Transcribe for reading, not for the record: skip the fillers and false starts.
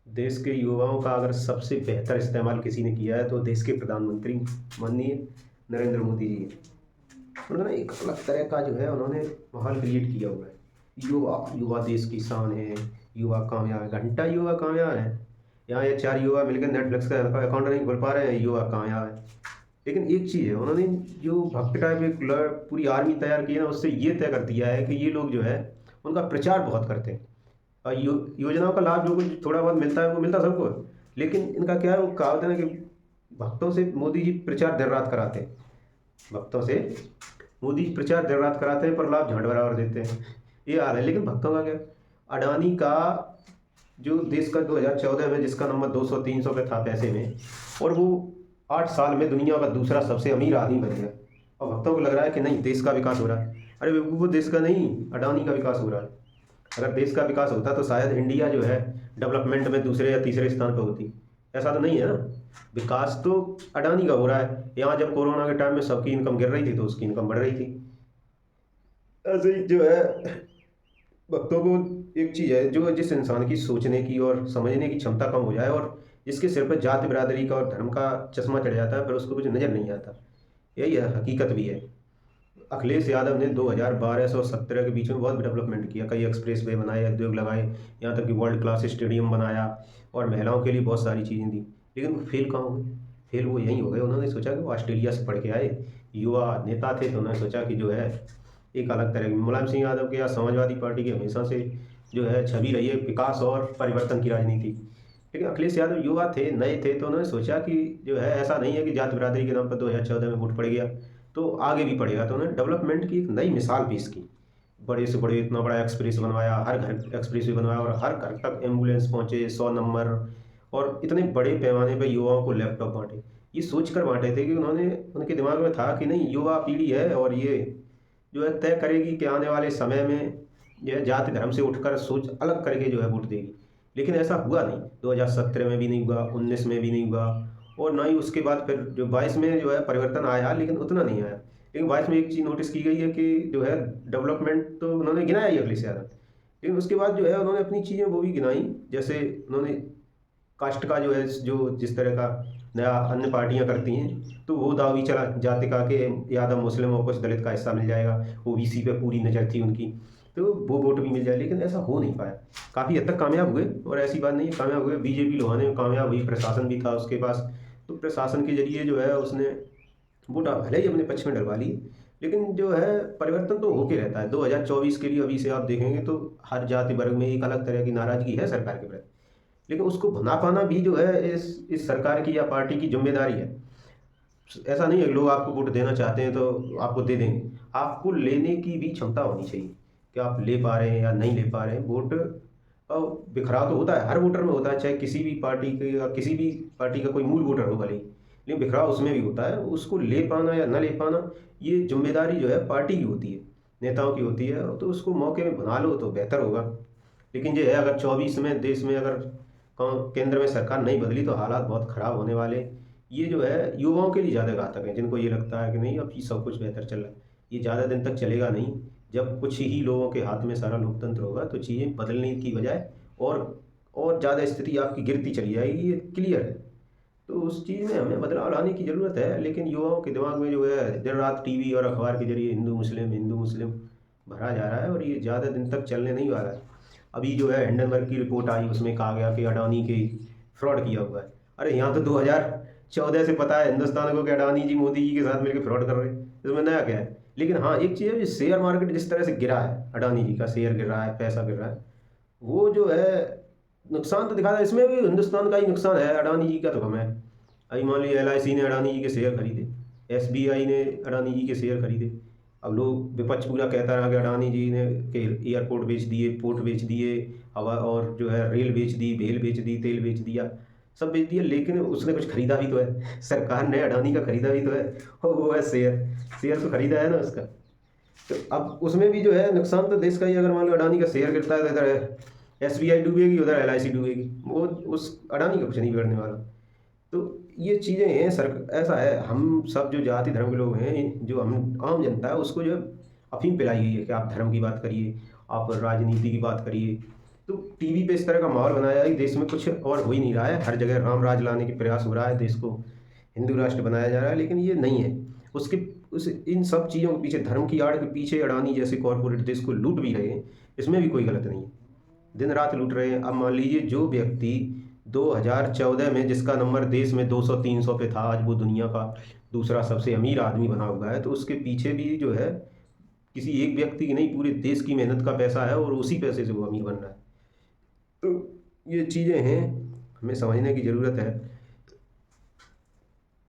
देश के युवाओं का अगर सबसे बेहतर इस्तेमाल किसी ने किया है तो देश के प्रधानमंत्री माननीय नरेंद्र मोदी जी हैं। उन्होंने एक अलग तरह का जो है उन्होंने माहौल क्रिएट किया हुआ है। युवा युवा देश की शान है। युवा कामयाब है, घंटा युवा कामयाब है। यहाँ ये चार युवा मिलकर नेटफ्लिक्स का अकाउंट नहीं खोल पा रहे हैं, युवा कामयाब है। लेकिन एक चीज़ है, उन्होंने जो भक्त टाइप एक पूरी आर्मी तैयार की है ना, उससे ये तय कर दिया है कि ये लोग जो है उनका प्रचार बहुत करते हैं। योजनाओं का लाभ जो कुछ थोड़ा बहुत मिलता है वो मिलता सबको है। लेकिन इनका क्या है, वो कहावत है ना कि भक्तों से मोदी जी प्रचार देर रात कराते हैं। भक्तों से मोदी जी प्रचार देर रात कराते हैं पर लाभ झंड बराबर देते हैं। ये हाल है। लेकिन भक्तों का क्या, अडानी का जो देश का 2014 में जिसका नंबर 200-300 पे था पैसे में, और वो 8 साल में दुनिया का दूसरा सबसे अमीर आदमी बन गया। और भक्तों को लग रहा है कि नहीं देश का विकास हो रहा है। अरे बेवकूफ़, वो देश का नहीं, अडानी का विकास हो रहा है। अगर देश का विकास होता तो शायद इंडिया जो है डेवलपमेंट में दूसरे या तीसरे स्थान पर होती। ऐसा तो नहीं है ना। विकास तो अडानी का हो रहा है। यहाँ जब कोरोना के टाइम में सबकी इनकम गिर रही थी तो उसकी इनकम बढ़ रही थी। ऐसे ही जो है भक्तों को एक चीज़ है, जो जिस इंसान की सोचने की और समझने की क्षमता कम हो जाए और जिसके सिर पर जाति बिरादरी का और धर्म का चश्मा चढ़ जाता है, फिर उसको कुछ नज़र नहीं आता। यही है, हकीकत भी है। अखिलेश यादव ने 2012 से और 17 के बीच में बहुत डेवलपमेंट किया। कई एक्सप्रेस वे बनाए, उद्योग लगाए, यहाँ तक कि वर्ल्ड क्लास स्टेडियम बनाया और महिलाओं के लिए बहुत सारी चीज़ें दी। लेकिन वो फेल कहाँ हुए? फेल वो यहीं हो गए। उन्होंने सोचा कि वो ऑस्ट्रेलिया से पढ़ के आए, युवा नेता थे, तो उन्होंने सोचा कि जो है एक अलग तरह की मुलायम सिंह यादव के या समाजवादी पार्टी की हमेशा से जो है छवि रही है विकास और परिवर्तन की राजनीति। लेकिन अखिलेश यादव युवा थे, नए थे, तो उन्होंने सोचा कि जो है ऐसा नहीं है कि जाति बिरादरी के नाम पर 2014 में वोट पड़ गया तो आगे भी पड़ेगा। तो उन्होंने डेवलपमेंट की एक नई मिसाल पेश की। बड़े से बड़े इतना बड़ा एक्सप्रेस बनवाया, हर घर एक्सप्रेस भी बनवाया और हर घर तक एम्बुलेंस पहुंचे, 100 नंबर, और इतने बड़े पैमाने पर युवाओं को लैपटॉप बांटे। ये सोच कर बांटे थे कि उन्होंने, उनके दिमाग में था कि नहीं, युवा पीढ़ी है और ये जो है तय करेगी कि आने वाले समय में यह जाति धर्म से उठकर सोच अलग करके जो है वोट देगी। लेकिन ऐसा हुआ नहीं। 2017 में भी नहीं हुआ, 19 में भी नहीं हुआ, और ना ही उसके बाद फिर जो 22 में जो है परिवर्तन आया, लेकिन उतना नहीं आया। लेकिन 22 में एक चीज़ नोटिस की गई है कि जो है डेवलपमेंट तो उन्होंने गिनाया ही अखिलेश यादव। लेकिन उसके बाद जो है उन्होंने अपनी चीज़ें वो भी गिनाई। जैसे उन्होंने कास्ट का जो है, जो जिस तरह का नया अन्य पार्टियां करती हैं, तो वो दाव भी चला जाति का कि यादव मुस्लिम और कुछ दलित का हिस्सा मिल जाएगा। ओबीसी पे पूरी नज़र थी उनकी, तो वो वोट भी मिल जाए। लेकिन ऐसा हो नहीं पाया। काफ़ी हद तक कामयाब हुए, और ऐसी बात नहीं है, कामयाब हुए। बीजेपी लोहाने में कामयाब हुई, प्रशासन भी था उसके पास, तो प्रशासन के जरिए जो है उसने वोट भले ही अपने पक्ष में डलवा ली। लेकिन जो है परिवर्तन तो होके रहता है। 2024 के लिए अभी से आप देखेंगे तो हर जाति वर्ग में एक अलग तरह की नाराजगी है सरकार के प्रति। लेकिन उसको भुना पाना भी जो है इस सरकार की या पार्टी की जिम्मेदारी है। ऐसा नहीं है कि लोग आपको वोट देना चाहते हैं तो आपको दे देंगे। आपको लेने की भी क्षमता होनी चाहिए कि आप ले पा रहे हैं या नहीं ले पा रहे हैं वोट। और बिखराव तो होता है, हर वोटर में होता है, चाहे किसी भी पार्टी के या किसी भी पार्टी का कोई मूल वोटर हो भले ही, लेकिन बिखराव उसमें भी होता है। उसको ले पाना या न ले पाना, ये जिम्मेदारी जो है पार्टी की होती है, नेताओं की होती है। तो उसको मौके में बना लो तो बेहतर होगा। लेकिन ये है, अगर 24 में देश में अगर केंद्र में सरकार नहीं बदली तो हालात बहुत ख़राब होने वाले। ये जो है युवाओं के लिए ज़्यादा घातक है, जिनको ये लगता है कि नहीं अब ये सब कुछ बेहतर चल रहा है। ये ज़्यादा दिन तक चलेगा नहीं। जब कुछ ही लोगों के हाथ में सारा लोकतंत्र होगा तो चीज़ें बदलने की बजाय और और ज़्यादा स्थिति आपकी गिरती चली जाएगी, ये क्लियर है। तो उस चीज़ में हमें बदलाव लाने की ज़रूरत है। लेकिन युवाओं के दिमाग में जो है दिन रात टीवी और अखबार के जरिए हिंदू मुस्लिम भरा जा रहा है, और ये ज़्यादा दिन तक चलने नहीं वाला है। अभी जो है हिंडनबर्ग की रिपोर्ट आई, उसमें कहा गया कि अडानी के फ्रॉड किया हुआ है। अरे यहाँ तो 2014 से पता है हिंदुस्तान को कि अडानी जी मोदी जी के साथ मिलकर फ्रॉड कर रहे हैं। इसमें नया क्या है? लेकिन हाँ, एक चीज़ है, जो शेयर मार्केट जिस तरह से गिरा है, अडानी जी का शेयर गिर रहा है, पैसा गिर रहा है, वो जो है नुकसान तो दिखा रहा है। इसमें भी हिंदुस्तान का ही नुकसान है, अडानी जी का तो कम है। अभी मान लीजिए एलआईसी ने अडानी जी के शेयर खरीदे, एसबीआई ने अडानी जी के शेयर खरीदे। अब लोग, विपक्ष पूरा कहता रहा कि अडानी जी ने के एयरपोर्ट बेच दिए, पोर्ट बेच दिए, हवा और जो है रेल बेच दी, भेल बेच दी, तेल बेच दिया, सब बेच दिया। लेकिन उसने कुछ खरीदा भी तो है, सरकार ने अडानी का खरीदा भी तो है, और वो है शेयर। शेयर तो खरीदा है ना उसका। तो अब उसमें भी जो है नुकसान तो देश का ही। अगर मान लो अडानी का शेयर गिरता है तो इधर एसबीआई डूबेगी, उधर एलआईसी डूबेगी, वो उस अडानी का कुछ नहीं बिगड़ने वाला। तो ये चीज़ें हैं सर। ऐसा है, हम सब जो जाति धर्म के लोग हैं, जो हम आम जनता है, उसको जो है अफीम पिलाई गई है कि आप धर्म की बात करिए, आप राजनीति की बात करिए। तो टीवी पे इस तरह का माहौल बनाया है कि देश में कुछ और हो ही नहीं रहा है, हर जगह राम राज लाने के प्रयास हो रहा है, देश को हिंदू राष्ट्र बनाया जा रहा है, लेकिन ये नहीं है। उसके उस इन सब चीज़ों के पीछे, धर्म की आड़ के पीछे अडानी जैसे कॉरपोरेट देश को लूट भी रहे हैं, इसमें भी कोई गलत नहीं है, दिन रात लूट रहे हैं। अब मान लीजिए जो व्यक्ति 2014 में जिसका नंबर देश में 200-300 पे था, आज वो दुनिया का दूसरा सबसे अमीर आदमी बना हुआ है, तो उसके पीछे भी जो है किसी एक व्यक्ति की नहीं, पूरे देश की मेहनत का पैसा है और उसी पैसे से वो अमीर बन रहा है। तो ये चीज़ें हैं, हमें समझने की ज़रूरत है।